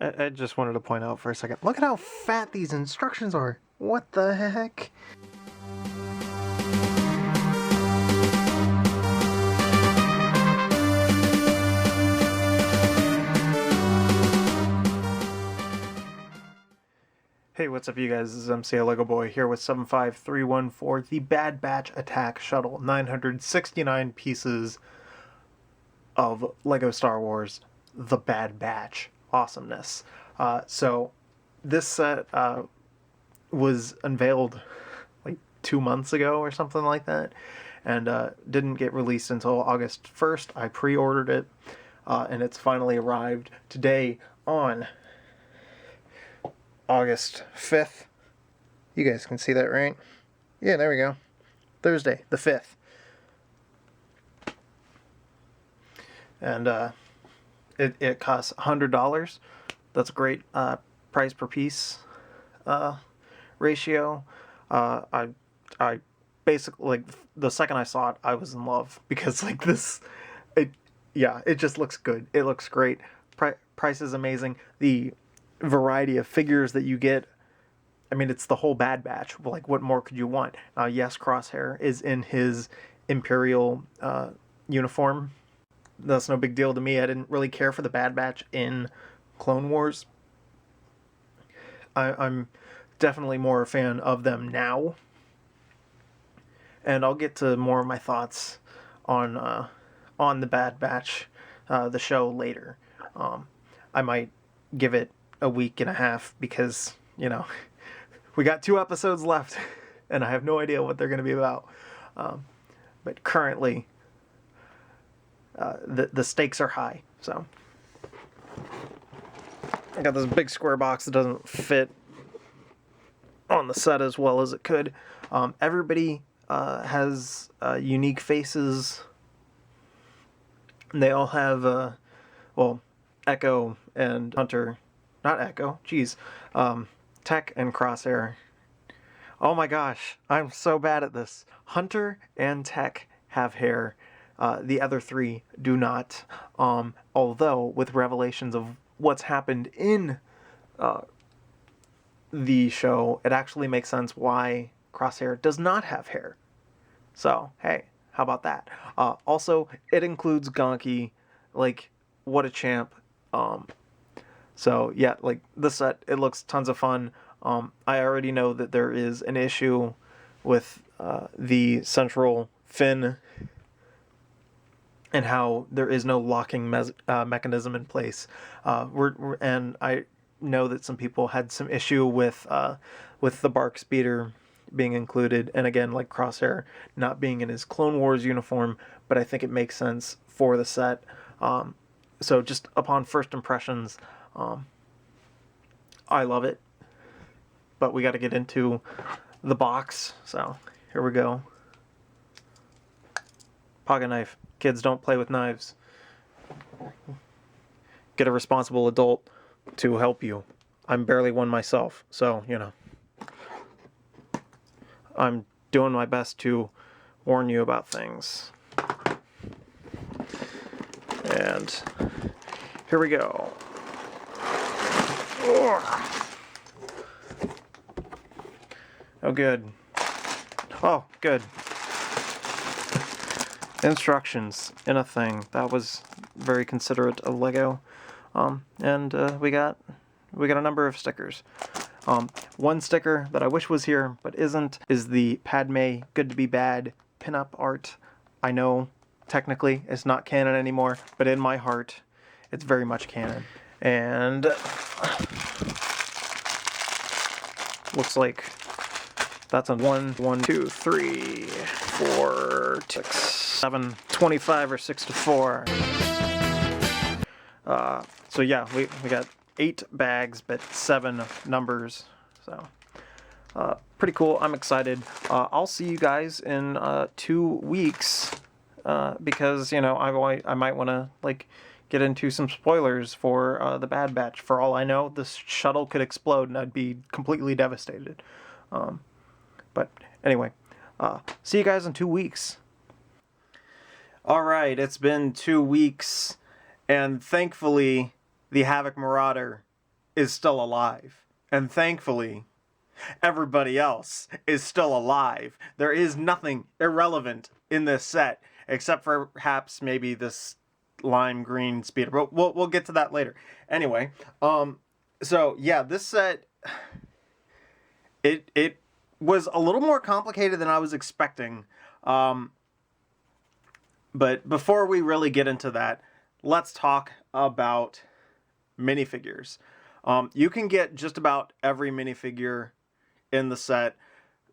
I just wanted to point out for a second. Look at how fat these instructions are. What the heck? Hey, what's up you guys? This is MCLegoboy here with 75314, the Bad Batch Attack Shuttle. 969 pieces of LEGO Star Wars, the Bad Batch. Awesomeness. So this set was unveiled like 2 months ago or something like that, and didn't get released until August 1st. I pre-ordered it, and it's finally arrived today on August 5th. You guys can see that, right? Yeah, there we go. Thursday, the 5th. And it costs $100. That's a great price per piece ratio. I basically, like, the second I saw it, I was in love, because like this, it just looks good. It looks great. Price is amazing. The variety of figures that you get, I mean, it's the whole Bad Batch. Like, what more could you want? Yes, Crosshair is in his Imperial uniform. That's no big deal to me. I didn't really care for the Bad Batch in Clone Wars. I'm definitely more a fan of them now. And I'll get to more of my thoughts on the Bad Batch, the show, later. I might give it a week and a half, because, you know, we got 2 episodes left, and I have no idea what they're going to be about. But currently, the stakes are high. So I got this big square box that doesn't fit on the set as well as it could. Everybody has unique faces. They all have, well, Echo and Hunter. Not Echo, geez. Tech and Crosshair. Oh my gosh, I'm so bad at this. Hunter and Tech have hair. The other 3 do not. Although, with revelations of what's happened in the show, it actually makes sense why Crosshair does not have hair. So, hey, how about that? Also, it includes Gonkie. Like, what a champ. So, yeah, like, this set, it looks tons of fun. I already know that there is an issue with the central fin, and how there is no locking mechanism in place. And I know that some people had some issue with the Bark Speeder being included, and again, like Crosshair not being in his Clone Wars uniform, but I think it makes sense for the set. So just upon first impressions, I love it. But we got to get into the box, so here we go. Pocket knife. Kids, don't play with knives. Get a responsible adult to help you. I'm barely one myself, so, you know. I'm doing my best to warn you about things. And here we go. Oh, good. Oh, good. Instructions in a thing. That was very considerate of Lego. And we got a number of stickers. One sticker that I wish was here but isn't is the Padme Good to Be Bad pinup art. I know technically it's not canon anymore, but in my heart it's very much canon. And looks like that's a 1, 2, 3, 4, 6, 7, 25 or 6 to 4. So yeah, we got 8 bags, but 7 numbers. So pretty cool. I'm excited. I'll see you guys in 2 weeks, because, you know, I might want to, like, get into some spoilers for the Bad Batch. For all I know, this shuttle could explode and I'd be completely devastated. But anyway, see you guys in 2 weeks. Alright, it's been 2 weeks, and thankfully the Havoc Marauder is still alive. And thankfully, everybody else is still alive. There is nothing irrelevant in this set, except for perhaps maybe this lime green speeder. But we'll get to that later. Anyway, so yeah, this set, it was a little more complicated than I was expecting. But before we really get into that, let's talk about minifigures. You can get just about every minifigure in the set,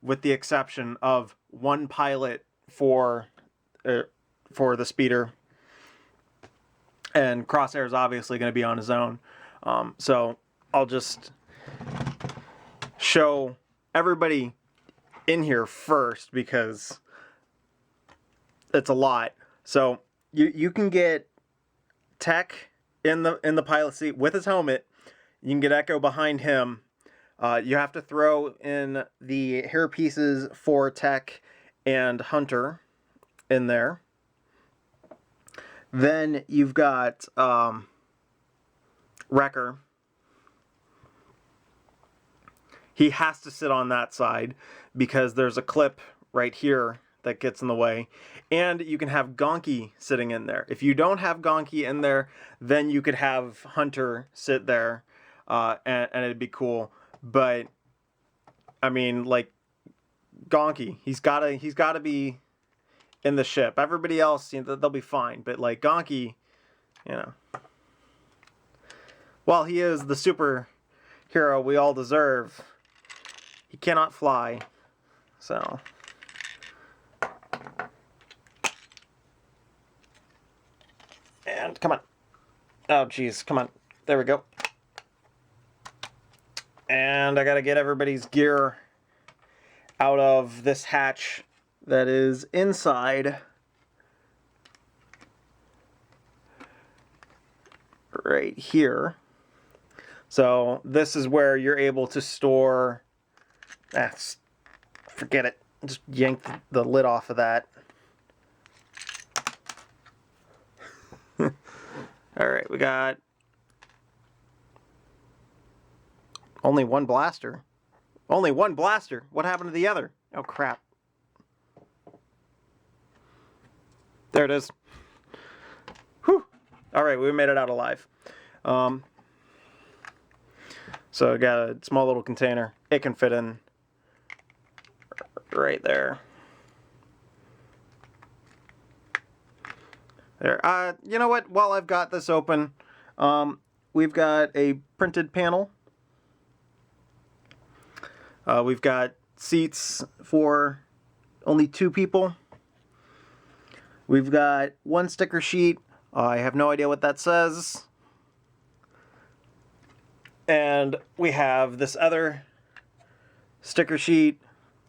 with the exception of one pilot for the speeder, and Crosshair is obviously going to be on his own. So I'll just show everybody in here first because it's a lot. So you can get Tech in the pilot seat with his helmet. You can get Echo behind him. You have to throw in the hair pieces for Tech and Hunter in there. Then you've got Wrecker. He has to sit on that side because there's a clip right here that gets in the way. And you can have Gonkie sitting in there. If you don't have Gonkie in there, then you could have Hunter sit there, and it'd be cool. But I mean, like, Gonkie, he's gotta be in the ship. Everybody else, you know, they'll be fine. But like Gonkie, you know, while he is the superhero we all deserve, he cannot fly. So and come on. Oh geez, come on. There we go. And I gotta get everybody's gear out of this hatch that is inside right here. So this is where you're able to store, forget it, just yank the lid off of that. All right, we got only one blaster. Only one blaster. What happened to the other? Oh, crap. There it is. Whew. All right, we made it out alive. So I got a small little container. It can fit in right there. There. You know what? While I've got this open, we've got a printed panel. We've got seats for only 2 people. We've got one sticker sheet. I have no idea what that says. And we have this other sticker sheet.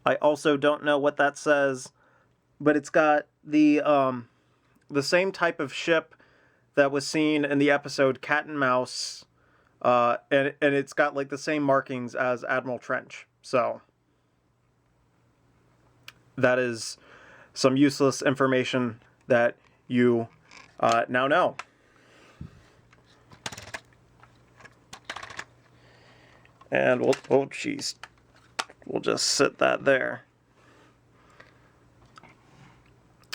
I also don't know what that says, but it's got the same type of ship that was seen in the episode Cat and Mouse, and it's got like the same markings as Admiral Trench. So that is some useless information that you now know. And we'll just sit that there.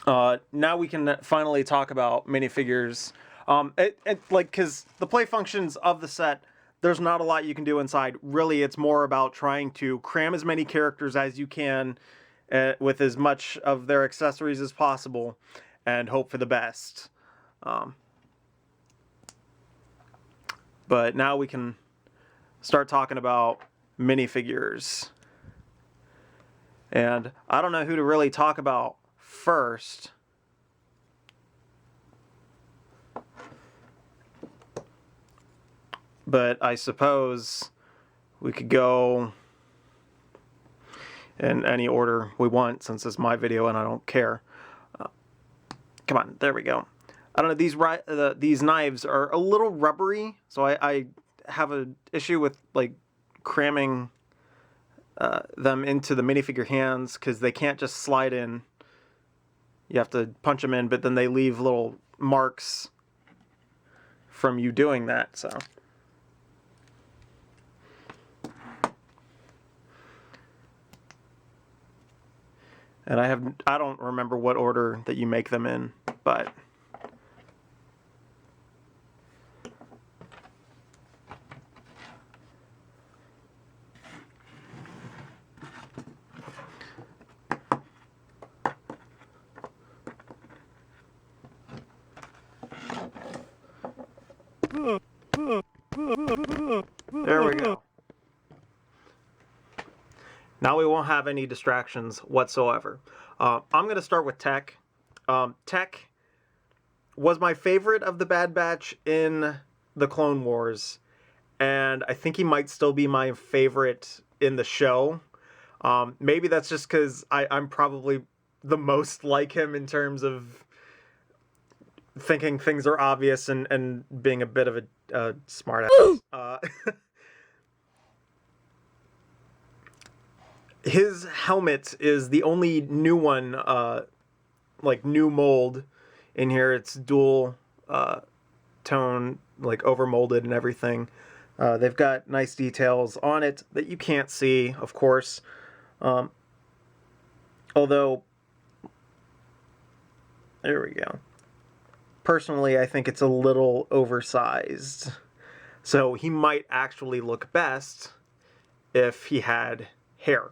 Now we can finally talk about minifigures. Because the play functions of the set, there's not a lot you can do inside. Really, it's more about trying to cram as many characters as you can with as much of their accessories as possible and hope for the best. But now we can start talking about minifigures. And I don't know who to really talk about first. But I suppose we could go in any order we want, since it's my video and I don't care. Come on, there we go. I don't know, these knives are a little rubbery, so I have an issue with like cramming them into the minifigure hands, because they can't just slide in. You have to punch them in, but then they leave little marks from you doing that. So And I don't remember what order that you make them in, but there we go. Now we won't have any distractions whatsoever. I'm going to start with Tech. Tech was my favorite of the Bad Batch in the Clone Wars, and I think he might still be my favorite in the show. Maybe that's just because I'm probably the most like him in terms of thinking things are obvious and being a bit of a smart ass. His helmet is the only new one, like new mold in here. It's dual tone, like over molded and everything. They've got nice details on it that you can't see, of course. Although, there we go. Personally, I think it's a little oversized. So he might actually look best if he had hair.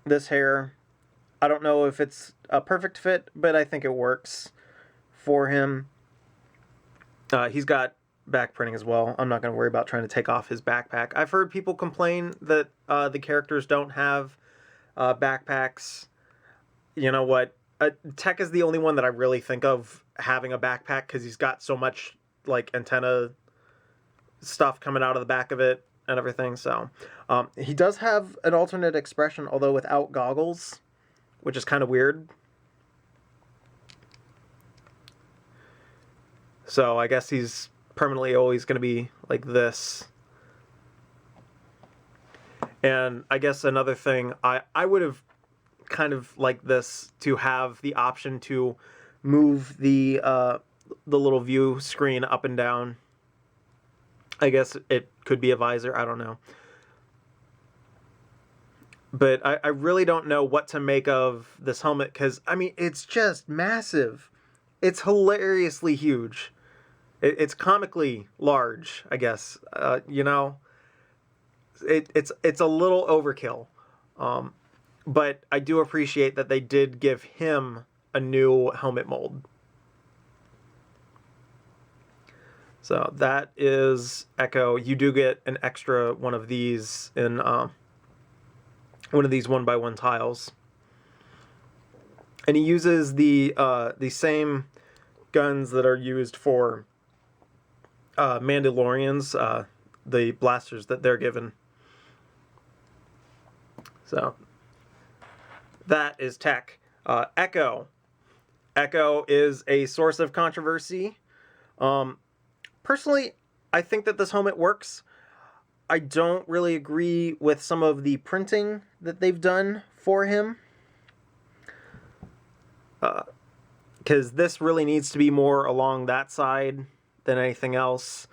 This hair, I don't know if it's a perfect fit, but I think it works for him. He's got back printing as well. I'm not going to worry about trying to take off his backpack. I've heard people complain that the characters don't have backpacks. You know what? Tech is the only one that I really think of having a backpack because he's got so much like antenna stuff coming out of the back of it and everything. So he does have an alternate expression, although without goggles, which is kind of weird. So I guess he's permanently always going to be like this. And I guess another thing, I would have kind of liked this to have the option to move the little view screen up and down. I guess it could be a visor, I don't know. But I really don't know what to make of this helmet, because, I mean, it's just massive. It's hilariously huge. It's comically large, I guess. You know, it's a little overkill. But I do appreciate that they did give him a new helmet mold. So that is Echo. You do get an extra one of these in one of these 1x1 tiles. And he uses the same guns that are used for Mandalorians, the blasters that they're given. So that is Tech. Echo. Echo is a source of controversy. Personally, I think that this helmet works. I don't really agree with some of the printing that they've done for him. Because this really needs to be more along that side than anything else.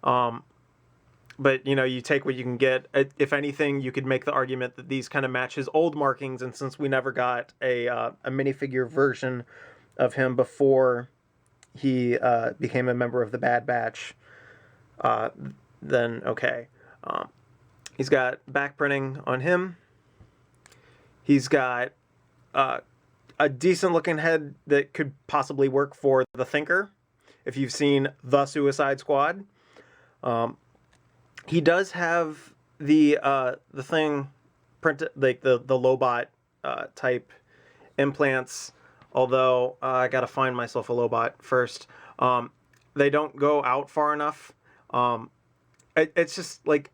But, you know, you take what you can get. If anything, you could make the argument that these kind of match his old markings, and since we never got a minifigure version of him before he became a member of the Bad Batch, then okay. He's got back printing on him. He's got a decent looking head that could possibly work for the Thinker, if you've seen The Suicide Squad. He does have the thing printed, like the Lobot type implants. Although I gotta find myself a Lobot first. They don't go out far enough. It's just like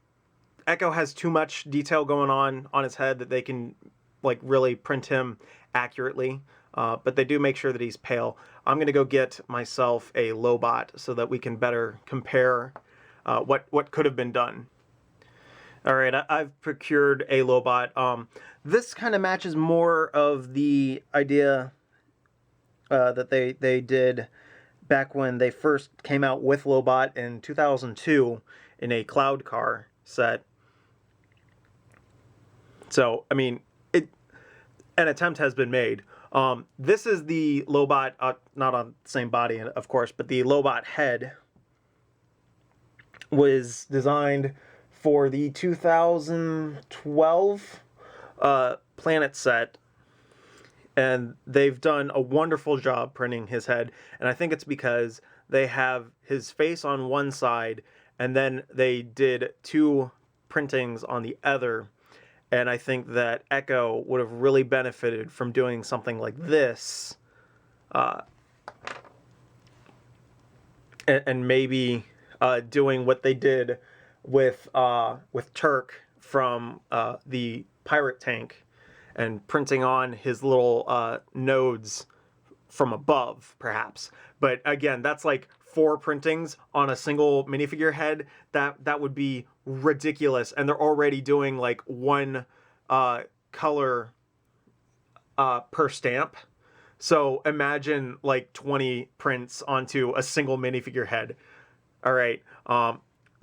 Echo has too much detail going on his head that they can like really print him accurately. But they do make sure that he's pale. I'm gonna go get myself a Lobot so that we can better compare what could have been done. All right, I've procured a Lobot. This kind of matches more of the idea that they did back when they first came out with Lobot in 2002 in a Cloud Car set. So, I mean, an attempt has been made. This is the Lobot, not on the same body, of course, but the Lobot head was designed for the 2012 Planet set, and they've done a wonderful job printing his head, and I think it's because they have his face on one side, and then they did 2 printings on the other, and I think that Echo would have really benefited from doing something like this, and maybe doing what they did with Turk from the pirate tank, and printing on his little nodes from above, perhaps. But again, that's like 4 printings on a single minifigure head. That would be ridiculous, and they're already doing like 1 color per stamp. So imagine like 20 prints onto a single minifigure head. All right.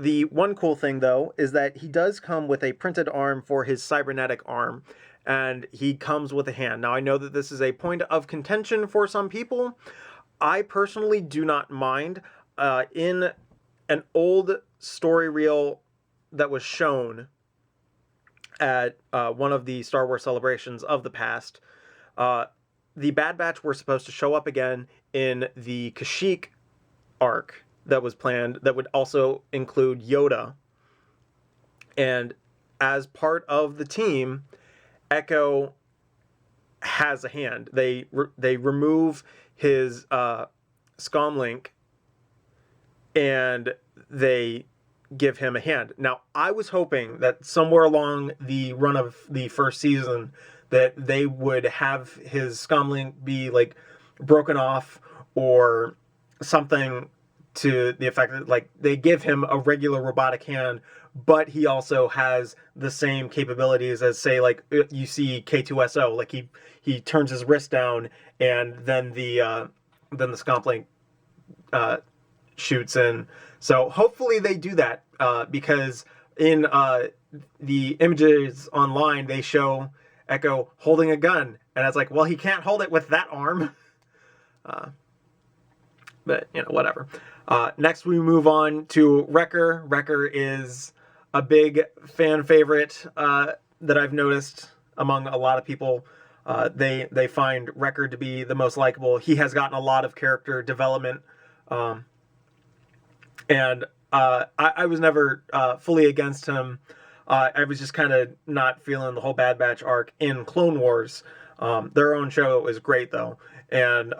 The one cool thing, though, is that he does come with a printed arm for his cybernetic arm, and he comes with a hand. Now, I know that this is a point of contention for some people. I personally do not mind. In an old story reel that was shown at one of the Star Wars celebrations of the past, the Bad Batch were supposed to show up again in the Kashyyyk arc that was planned, that would also include Yoda. And as part of the team, Echo has a hand. They remove his scomlink, and they give him a hand. Now, I was hoping that somewhere along the run of the first season that they would have his scomlink be like broken off or something to the effect that like they give him a regular robotic hand, but he also has the same capabilities as, say, like you see K2SO, like he turns his wrist down and then the scomlink shoots in. So hopefully they do that, because in the images online they show Echo holding a gun, and it's like, well, he can't hold it with that arm. But, you know, whatever. Next, we move on to Wrecker. Wrecker is a big fan favorite that I've noticed among a lot of people. They find Wrecker to be the most likable. He has gotten a lot of character development. And I was never fully against him. I was just kind of not feeling the whole Bad Batch arc in Clone Wars. Their own show is great, though. And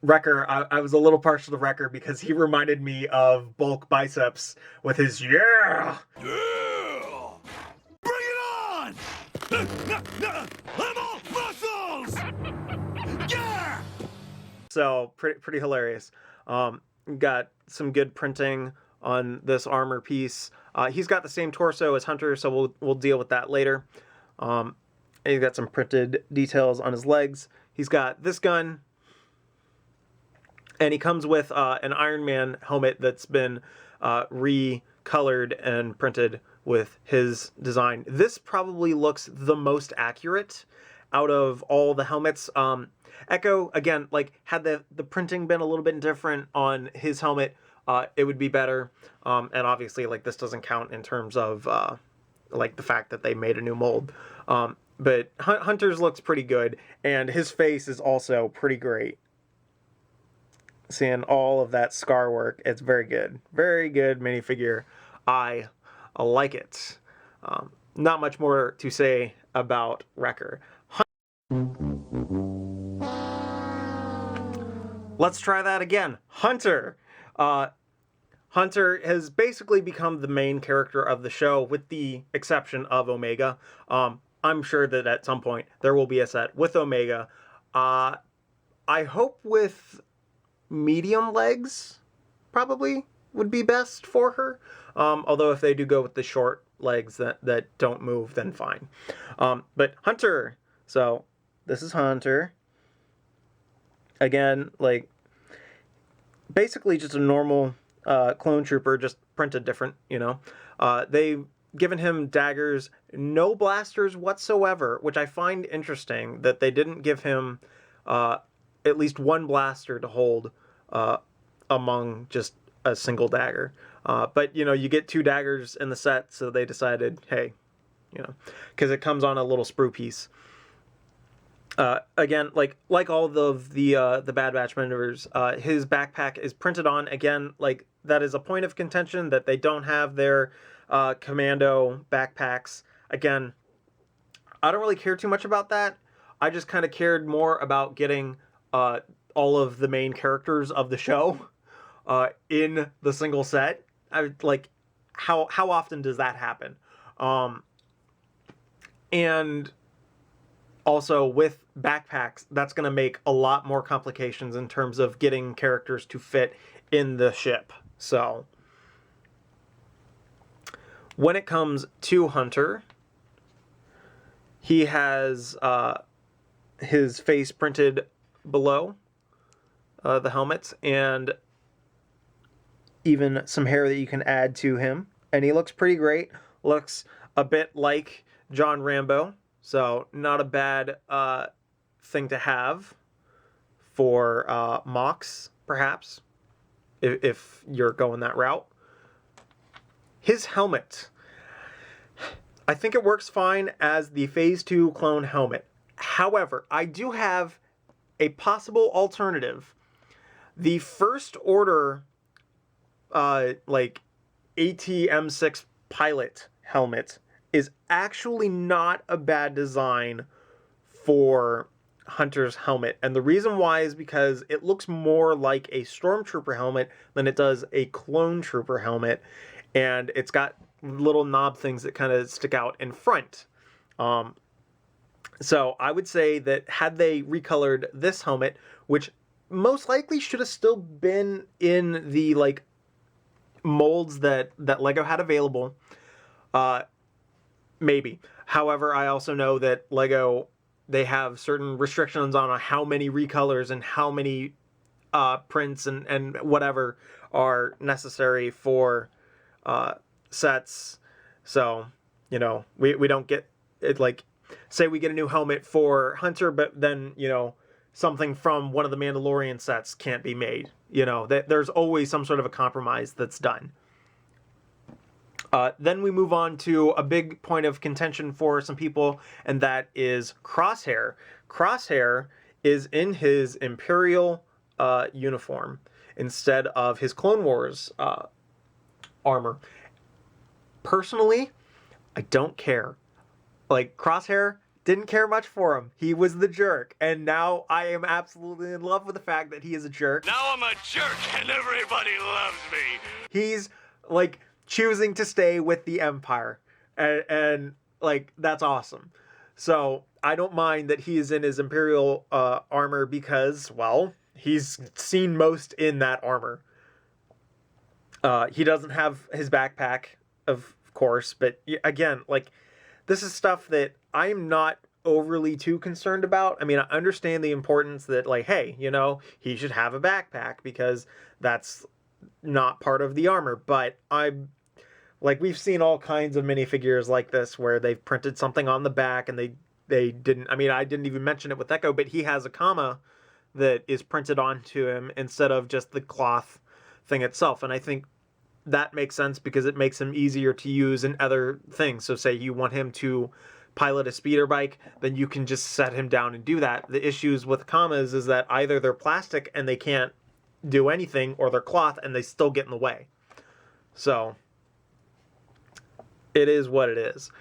Wrecker, I was a little partial to Wrecker because he reminded me of Bulk Biceps with his yeah! Yeah! Bring it on! I'm all muscles! Yeah! So, pretty hilarious. Got some good printing on this armor piece. He's got the same torso as Hunter, so we'll deal with that later. And he's got some printed details on his legs. He's got this gun. And he comes with an Iron Man helmet that's been recolored and printed with his design. This probably looks the most accurate out of all the helmets. Echo, again, like, had the printing been a little bit different on his helmet, it would be better. And obviously, like, this doesn't count in terms of, like, the fact that they made a new mold. But Hunter's looks pretty good, and his face is also pretty great. Seeing all of that scar work, it's very good. Very good minifigure. I like it. Not much more to say about Wrecker. Let's try that again. Hunter. Hunter has basically become the main character of the show, with the exception of Omega. I'm sure that at some point there will be a set with Omega. I hope with medium legs probably would be best for her. Although if they do go with the short legs that don't move, then fine. But Hunter. So this is Hunter. Again, like, basically just a normal clone trooper, just printed different, you know. They given him daggers, no blasters whatsoever, which I find interesting that they didn't give him at least one blaster to hold among just a single dagger. But, you know, you get 2 daggers in the set, so they decided, hey, you know, because it comes on a little sprue piece. Again, like all of the Bad Batch members, his backpack is printed on. Again, like, that is a point of contention that they don't have their commando backpacks. Again, I don't really care too much about that. I just kind of cared more about getting all of the main characters of the show in the single set. Like, how often does that happen? And also with backpacks, that's going to make a lot more complications in terms of getting characters to fit in the ship. So when it comes to Hunter, he has his face printed below the helmets, and even some hair that you can add to him. And he looks pretty great. Looks a bit like John Rambo. So not a bad thing to have for mocks, perhaps, if you're going that route. His helmet, I think it works fine as the Phase 2 clone helmet. However, I do have a possible alternative. The First Order, like, ATM-6 pilot helmet is actually not a bad design for Hunter's helmet. And the reason why is because it looks more like a Stormtrooper helmet than it does a Clone Trooper helmet. And it's got little knob things that kind of stick out in front. So I would say that had they recolored this helmet, which most likely should have still been in the, like, molds that Lego had available, maybe. However, I also know that Lego, they have certain restrictions on how many recolors and how many prints and whatever are necessary for sets. So, you know, we don't get it, like, say we get a new helmet for Hunter, but then, you know, something from one of the Mandalorian sets can't be made. You know, there's always some sort of a compromise that's done. Then we move on to a big point of contention for some people, and that is Crosshair. Crosshair is in his Imperial uniform instead of his Clone Wars armor. Personally, I don't care. Like, Crosshair, didn't care much for him. He was the jerk, and now I am absolutely in love with the fact that he is a jerk. Now I'm a jerk and everybody loves me. He's, like, choosing to stay with the Empire, and like, that's awesome. So I don't mind that he is in his Imperial armor because, well, he's seen most in that armor. He doesn't have his backpack, of course, but again, like, this is stuff that I'm not overly too concerned about. I mean, I understand the importance that, like, hey, you know, he should have a backpack because that's not part of the armor. But like, we've seen all kinds of minifigures like this where they've printed something on the back and they didn't, I mean, I didn't even mention it with Echo, but he has a comma that is printed onto him instead of just the cloth thing itself. And I think that makes sense because it makes him easier to use in other things. So say you want him to pilot a speeder bike, then you can just set him down and do that. The issues with commas is that either they're plastic and they can't do anything, or they're cloth and they still get in the way. So it is what it is.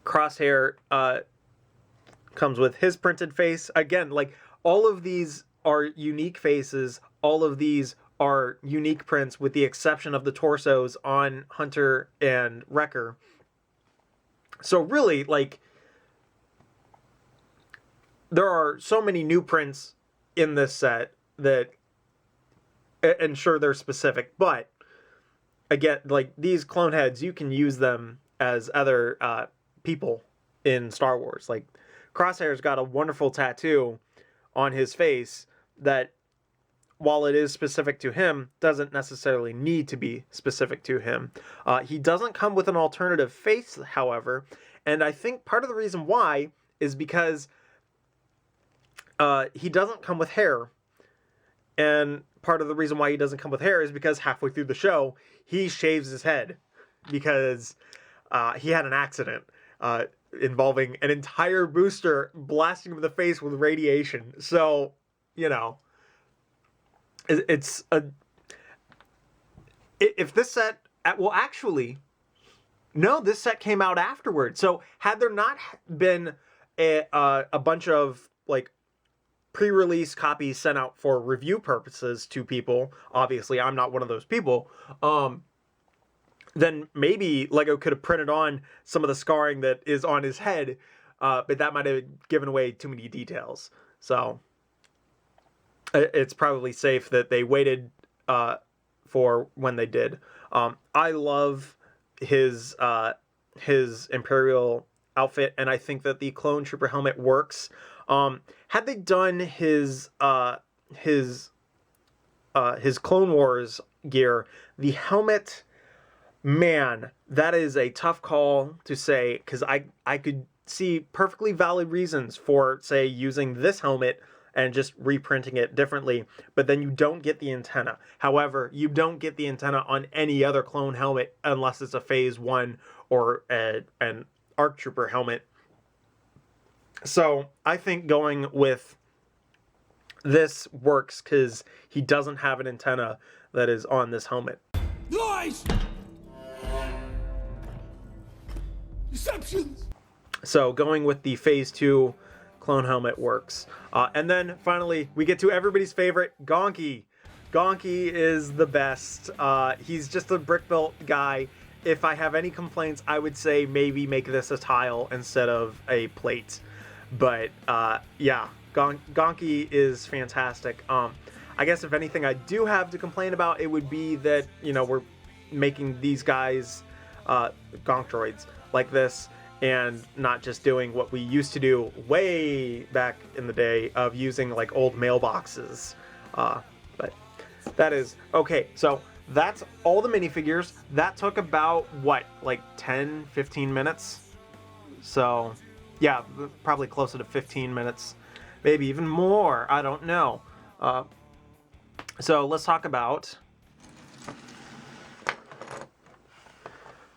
Crosshair comes with his printed face. Again, like, all of these are unique faces. All of these are unique prints with the exception of the torsos on Hunter and Wrecker. So really, like, there are so many new prints in this set that, and sure, they're specific, but again, like, these clone heads, you can use them as other people in Star Wars. Like, Crosshair's got a wonderful tattoo on his face that while it is specific to him, doesn't necessarily need to be specific to him. He doesn't come with an alternative face, however, and I think part of the reason why is because he doesn't come with hair. And part of the reason why he doesn't come with hair is because halfway through the show, he shaves his head because he had an accident involving an entire booster blasting him in the face with radiation. So, you know, it's a... If this set... Well, actually, no, this set came out afterward. So had there not been a bunch of, like, pre-release copies sent out for review purposes to people, obviously I'm not one of those people, then maybe Lego could have printed on some of the scarring that is on his head, but that might have given away too many details. So it's probably safe that they waited for when they did. I love his Imperial outfit, and I think that the Clone Trooper helmet works. Had they done his Clone Wars gear, the helmet, man, that is a tough call to say, because I could see perfectly valid reasons for, say, using this helmet and just reprinting it differently, but then you don't get the antenna. However, you don't get the antenna on any other clone helmet unless it's a Phase 1 or an ARC Trooper helmet. So I think going with this works because he doesn't have an antenna that is on this helmet. Lies! Deceptions! So going with the Phase 2 clone helmet works. And then finally, we get to everybody's favorite, Gonkie. Gonkie is the best. He's just a brick-built guy. If I have any complaints, I would say maybe make this a tile instead of a plate. But yeah, Gonkie is fantastic. I guess if anything I do have to complain about, it would be that, you know, we're making these guys Gonk droids like this and not just doing what we used to do way back in the day of using like old mailboxes. But that is okay. So that's all the minifigures. That took about what, like 10-15 minutes. So yeah, probably closer to 15 minutes, maybe even more. I don't know. So let's talk about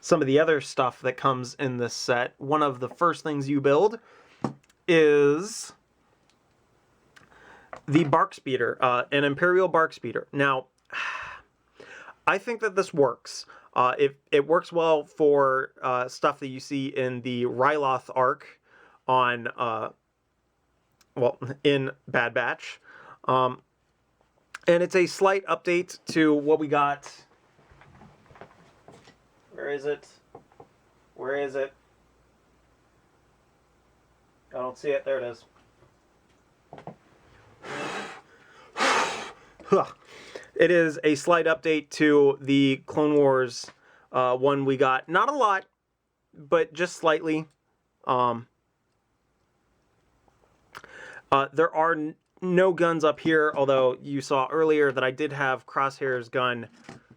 some of the other stuff that comes in this set. One of the first things you build is the Bark Speeder, an Imperial Bark Speeder. Now, I think that this works. It works well for stuff that you see in the Ryloth arc on, well, in Bad Batch. And it's a slight update to what we got. Where is it? Where is it? I don't see it. There it is. It is a slight update to the Clone Wars one we got. Not a lot, but just slightly. There are no guns up here, although you saw earlier that I did have Crosshair's gun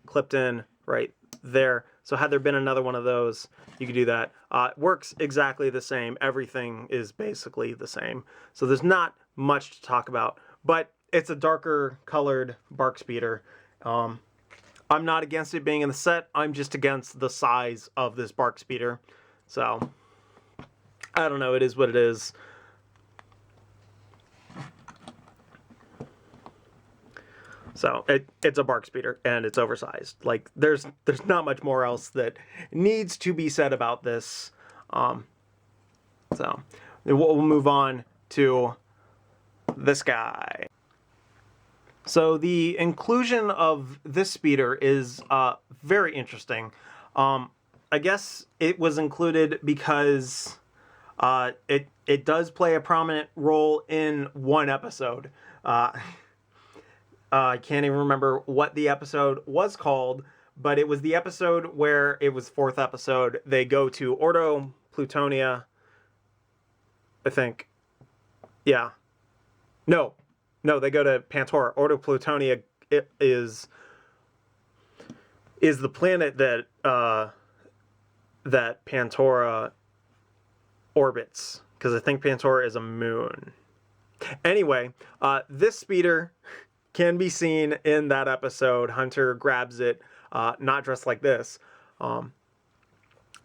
clipped in right there. So had there been another one of those, you could do that. It works exactly the same. Everything is basically the same. So there's not much to talk about, but it's a darker colored Bark Speeder. I'm not against it being in the set. I'm just against the size of this Bark Speeder. So I don't know. It is what it is. So it's a Bark Speeder and it's oversized. Like there's not much more else that needs to be said about this. So we'll move on to this guy. So the inclusion of this speeder is very interesting. I guess it was included because it does play a prominent role in one episode. I can't even remember what the episode was called, but it was the episode where it was 4th episode. They go to Ordo Plutonia, I think. Yeah. No. no, they go to Pantora. Ordo Plutonia is the planet that that Pantora orbits, because I think Pantora is a moon. Anyway, this speeder can be seen in that episode. Hunter grabs it, not dressed like this,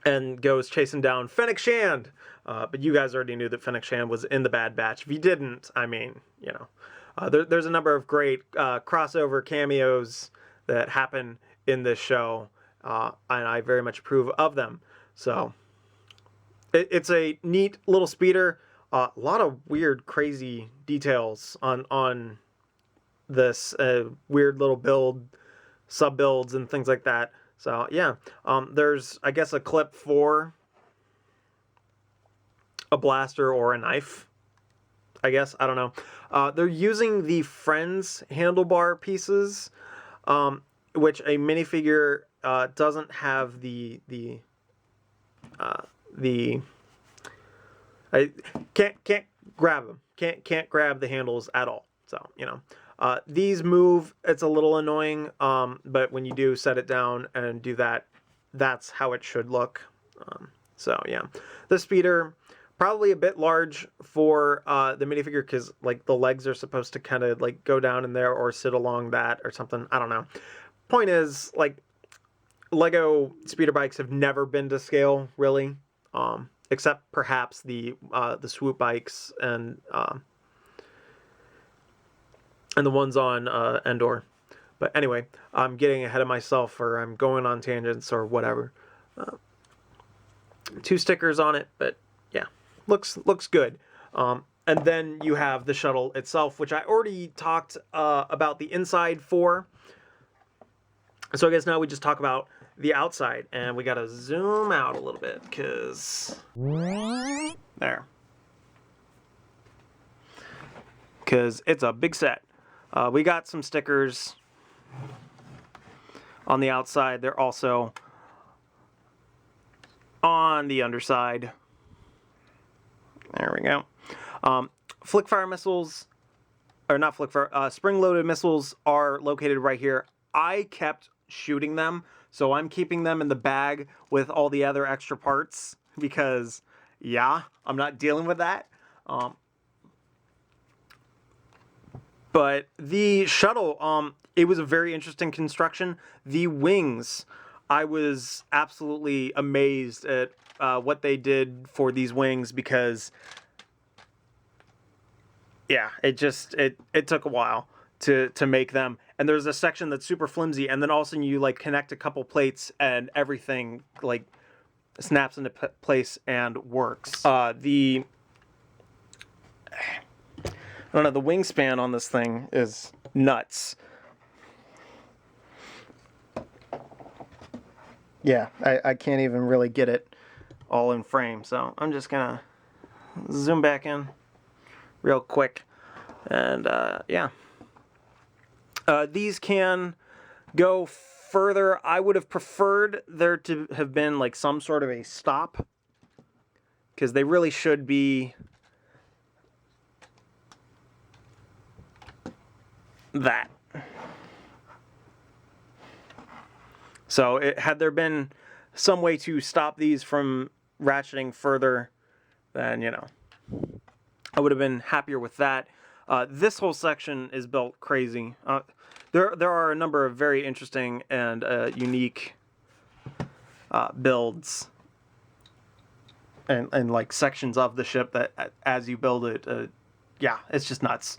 and goes chasing down Fennec Shand. But you guys already knew that Fennec Shand was in the Bad Batch. If you didn't, I mean, you know, there's a number of great crossover cameos that happen in this show, and I very much approve of them. So it's a neat little speeder. A lot of weird, crazy details on this weird little build, sub builds, and things like that. So yeah, there's, I guess, a clip for a blaster or a knife, I guess. I don't know. They're using the Friends handlebar pieces, which a minifigure doesn't have the I can't grab them. Can't grab the handles at all. So, you know, these move. It's a little annoying, but when you do set it down and do that, that's how it should look. So yeah, the speeder probably a bit large for the minifigure, because like the legs are supposed to kind of like go down in there or sit along that or something. I don't know. Point is, like, Lego speeder bikes have never been to scale, really, except perhaps the swoop bikes and the ones on Endor. But anyway, I'm getting ahead of myself, or I'm going on tangents or whatever. 2 stickers on it, but yeah, looks good. And then you have the shuttle itself, which I already talked about the inside for. So I guess now we just talk about the outside, and we gotta zoom out a little bit, because there, because it's a big set. We got some stickers on the outside. They're also on the underside. There we go. Flick fire missiles, or not flick fire, spring-loaded missiles are located right here. I kept shooting them, so I'm keeping them in the bag with all the other extra parts, because yeah, I'm not dealing with that. But the shuttle, it was a very interesting construction. The wings, I was absolutely amazed at what they did for these wings, because yeah, it took a while to make them. And there's a section that's super flimsy, and then all of a sudden you like connect a couple plates and everything like snaps into place and works. I don't know, the wingspan on this thing is nuts. Yeah, I can't even really get it all in frame, so I'm just gonna zoom back in real quick. And yeah. These can go further. I would have preferred there to have been like some sort of a stop, because they really should be that. So had there been some way to stop these from ratcheting further, then, you know, I would have been happier with that. This whole section is built crazy. There are a number of very interesting and unique builds and like sections of the ship that as you build it, yeah, it's just nuts.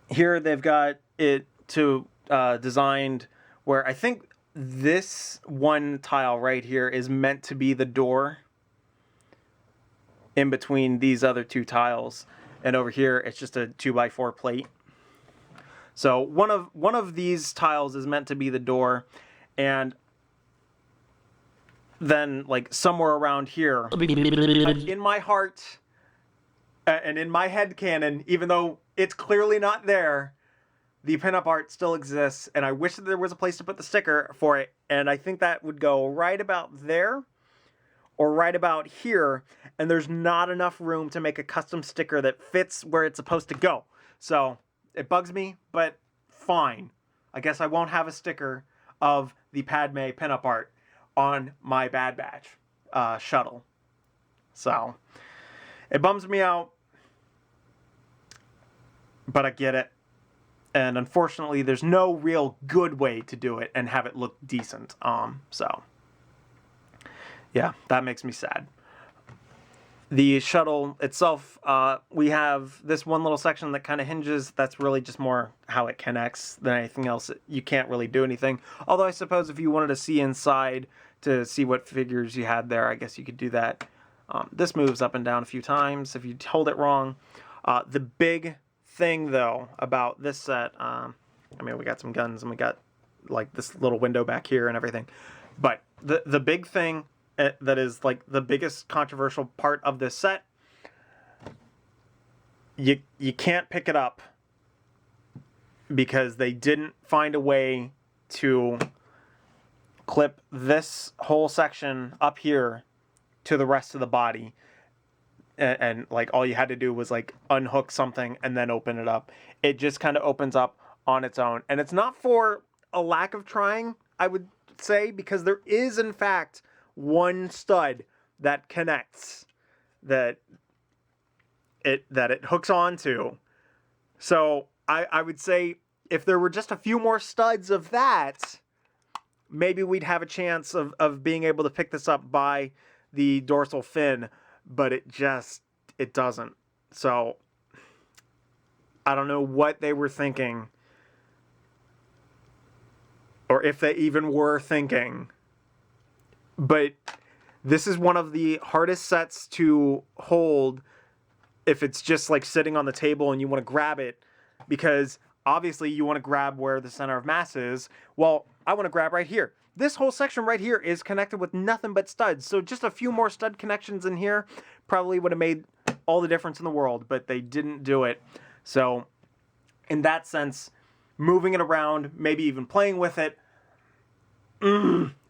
Here they've got it designed where I think this one tile right here is meant to be the door in between these other 2 tiles, and over here it's just a 2x4 plate. So one of these tiles is meant to be the door, and then like somewhere around here, in my heart and in my head canon, even though it's clearly not there, the pinup art still exists, and I wish that there was a place to put the sticker for it, and I think that would go right about there, or right about here, and there's not enough room to make a custom sticker that fits where it's supposed to go. So it bugs me, but fine. I guess I won't have a sticker of the Padme pinup art on my Bad Batch shuttle. So it bums me out, but I get it. And unfortunately, there's no real good way to do it and have it look decent. So yeah, that makes me sad. The shuttle itself, we have this one little section that kind of hinges. That's really just more how it connects than anything else. You can't really do anything. Although I suppose if you wanted to see inside to see what figures you had there, I guess you could do that. This moves up and down a few times if you hold it wrong. The big thing, though, about this set, I mean, we got some guns and we got like this little window back here and everything. But the big thing that is like the biggest controversial part of this set, you can't pick it up because they didn't find a way to clip this whole section up here to the rest of the body. And like all you had to do was like unhook something and then open it up. It just kind of opens up on its own. And it's not for a lack of trying, I would say, because there is in fact one stud that connects that it hooks onto. So I would say if there were just a few more studs of that, maybe we'd have a chance of being able to pick this up by the dorsal fin. But it doesn't. So I don't know what they were thinking, or if they even were thinking. But this is one of the hardest sets to hold if it's just like sitting on the table and you want to grab it, because obviously you want to grab where the center of mass is. Well, I want to grab right here. This whole section right here is connected with nothing but studs. So just a few more stud connections in here probably would have made all the difference in the world, but they didn't do it. So in that sense, moving it around, maybe even playing with it,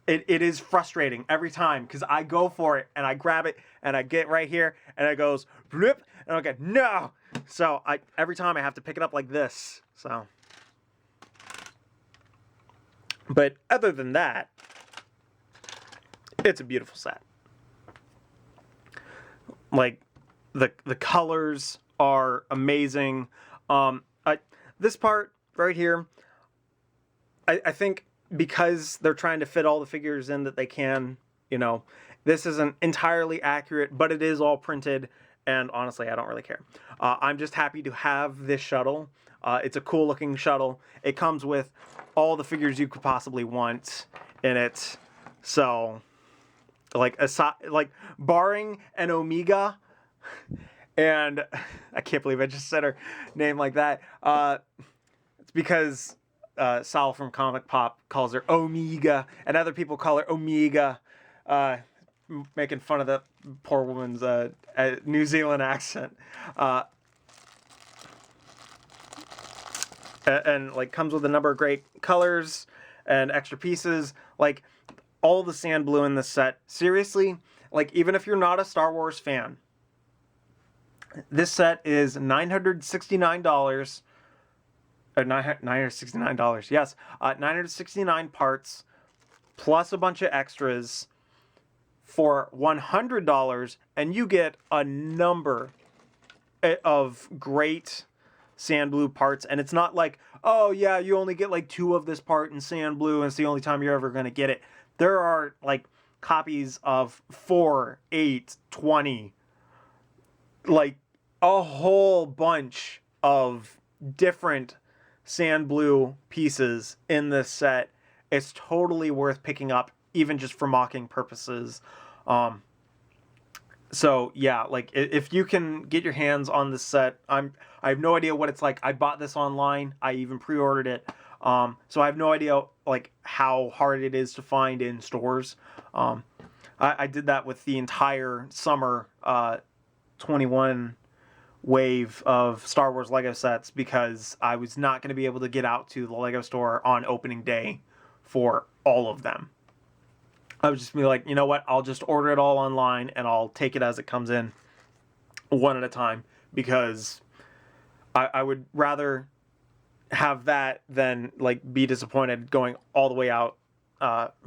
it is frustrating every time because I go for it and I grab it and I get right here and it goes blip and I go, no. So every time I have to pick it up like this. So. But other than that, it's a beautiful set. Like, the colors are amazing. This part right here, I think because they're trying to fit all the figures in that they can, this isn't entirely accurate, but it is all printed, and honestly, I don't really care. I'm just happy to have this shuttle. It's a cool looking shuttle. It comes with all the figures you could possibly want in it. So, like barring an Omega, and I can't believe I just said her name like that. It's because Sal from Comic Pop calls her Omega, and other people call her Omega, making fun of the poor woman's New Zealand accent. And like comes with a number of great colors and extra pieces. Like all the sand blue in this set. Seriously, like even if you're not a Star Wars fan, this set is $969. $969. Yes, 969 parts plus a bunch of extras for $100, and you get a number of great sand blue parts. And it's not like, oh yeah, you only get like 2 of this part in sand blue and it's the only time you're ever going to get it. There are like copies of 4, 8, 20, like a whole bunch of different sand blue pieces in this set. It's totally worth picking up, even just for mocking purposes. So yeah, like if you can get your hands on this set, I have no idea what it's like. I bought this online. I even pre-ordered it. So I have no idea like how hard it is to find in stores. I did that with the entire summer 21 wave of Star Wars Lego sets because I was not going to be able to get out to the Lego store on opening day for all of them. I would just be like, you know what? I'll just order it all online and I'll take it as it comes in, one at a time, because I would rather have that than like be disappointed going all the way out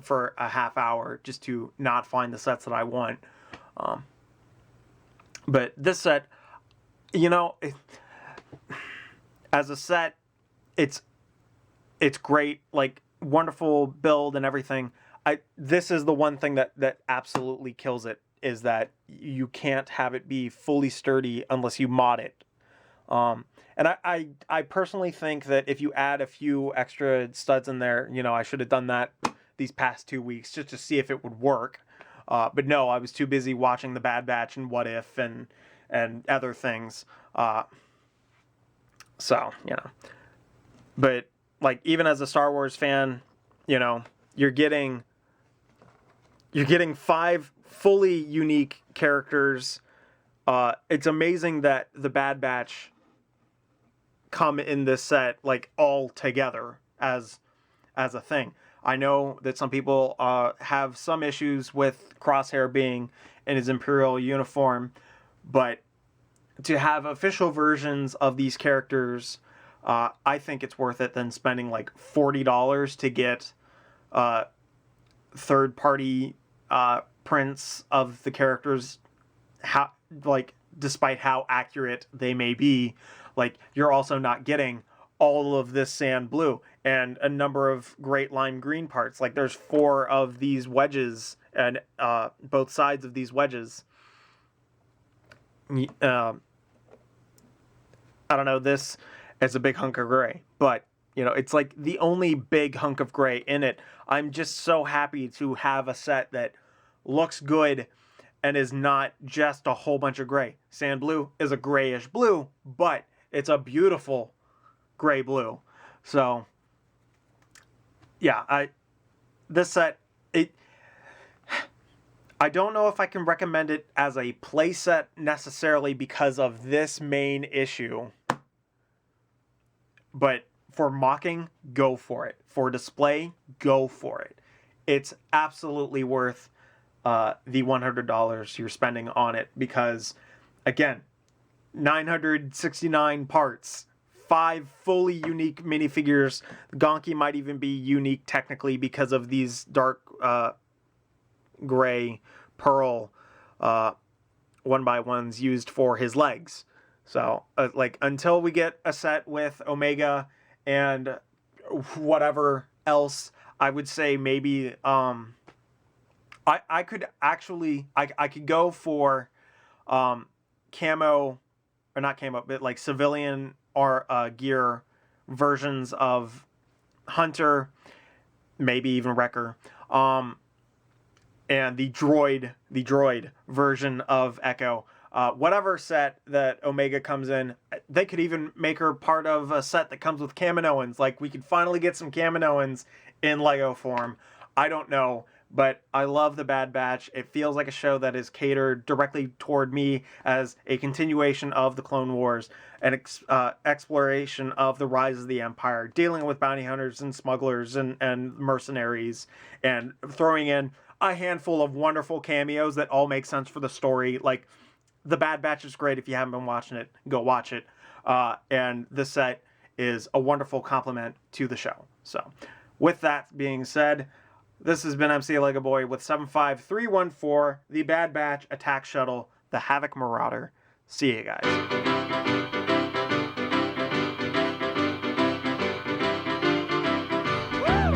for a half hour just to not find the sets that I want. But this set, as a set, it's great, like wonderful build and everything. This is the one thing that absolutely kills it, is that you can't have it be fully sturdy unless you mod it. And I personally think that if you add a few extra studs in there, I should have done that these past 2 weeks just to see if it would work. But no, I was too busy watching The Bad Batch and What If and other things. But like, even as a Star Wars fan, you're getting 5 fully unique characters. It's amazing that The Bad Batch come in this set like all together as a thing. I know that some people have some issues with Crosshair being in his Imperial uniform, but to have official versions of these characters, I think it's worth it than spending like $40 to get third-party prints of the characters. Despite how accurate they may be, like, you're also not getting all of this sand blue and a number of great lime green parts. Like, there's 4 of these wedges and both sides of these wedges. I don't know, this is a big hunk of gray, but it's like the only big hunk of gray in it. I'm just so happy to have a set that looks good and is not just a whole bunch of gray. Sand blue is a grayish blue, but it's a beautiful gray blue. So yeah, this set, I don't know if I can recommend it as a play set necessarily because of this main issue, but for mocking, go for it. For display, go for it. It's absolutely worth the $100 you're spending on it, because again, 969 parts, 5 fully unique minifigures. Gonkie might even be unique technically because of these dark gray pearl 1x1s used for his legs. So until we get a set with Omega and whatever else, I would say maybe I could actually I could go for camo, or not camo, but like civilian or gear versions of Hunter, maybe even Wrecker, and the droid version of Echo. Whatever set that Omega comes in, they could even make her part of a set that comes with Kaminoans. Like, we could finally get some Kaminoans in Lego form. I don't know, but I love The Bad Batch. It feels like a show that is catered directly toward me as a continuation of the Clone Wars, an exploration of the rise of the Empire, dealing with bounty hunters and smugglers and mercenaries, and throwing in a handful of wonderful cameos that all make sense for the story. Like, The Bad Batch is great. If you haven't been watching it, go watch it. And this set is a wonderful complement to the show. So, with that being said, this has been MCLegoboy with 75314, The Bad Batch, Attack Shuttle, the Havoc Marauder. See you guys.